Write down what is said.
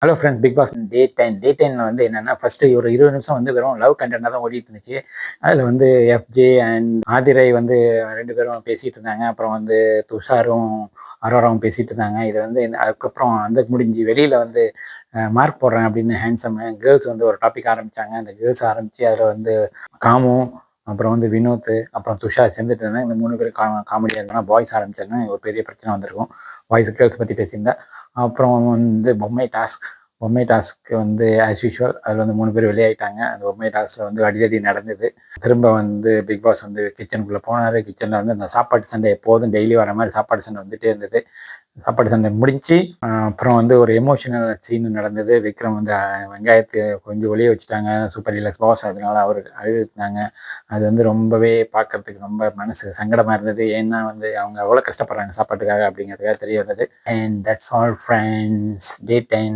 Hello friends, big pass டே 10 வந்து என்னன்னா, first ஒரு 20 நிமிஷம் வந்து வெறும் லவ் கண்டென்ட்டா தான் ஓடிட்டு இருந்துச்சு. அதில வந்து எஃப்ஜே அண்ட் ஆதிரை வந்து 2 பேரும் பேசிட்டு இருந்தாங்க. அப்புறம் வந்து துஷாரும், அரோராவும் பேசிட்டு இருந்தாங்க. இது வந்து அதுக்கப்புறம் வந்து முடிஞ்சு வெளியில வந்து மார்க் போடுறேன் அப்படின்னு ஹேண்ட்ஸம் கேர்ள்ஸ் வந்து ஒரு டாபிக் ஆரம்பிச்சாங்க. அந்த கேர்ள்ஸ் ஆரம்பிச்சு அதில வந்து காமு, அப்புறம் வந்து வினோத், அப்புறம் துஷார் சேர்ந்துட்டு இருந்தாங்க. இந்த 3 பேரும் காமெடியா இருந்தாங்க. பாய்ஸ் ஆரம்பிச்சாங்கன்னா ஒரு பெரிய பிரச்சனை வந்திருக்கும். பாய்ஸ் கேர்ள்ஸ் பத்தி பேசியிருந்தா. அப்புறம் வந்து பொம்மை டாஸ்க் வந்து ஆஸ் யூஷுவல் அதில் வந்து 3 பேர் வெளியாயிட்டாங்க. அந்த பொம்மை டாஸ்கில் வந்து அடிதடி நடந்தது. திரும்ப வந்து பிக் பாஸ் வந்து கிச்சனுக்குள்ளே போனார். கிச்சனில் வந்து அந்த சாப்பாட்டு சண்டை எப்போதும் டெய்லி வர மாதிரி சாப்பாடு சண்டை வந்துட்டே இருந்தது. சாப்பாடு சண்டை முடிஞ்சு அப்புறம் வந்து ஒரு எமோஷனல் சீன் நடந்தது. விக்ரம் வந்து வெங்காயத்தை கொஞ்சம் ஒளிய வச்சுட்டாங்க சூப்பர் டீலக்ஸ் பாஸ். அதனால அவர் அழுதுட்டாங்க. அது வந்து ரொம்பவே பார்க்கறதுக்கு ரொம்ப மனசு சங்கடமாக இருந்தது. ஏன்னா வந்து அவங்க எவ்வளோ கஷ்டப்படுறாங்க சாப்பாட்டுக்காக அப்படிங்கிறதுக்காக தெரிய வந்தது. And that's all friends. Day 10.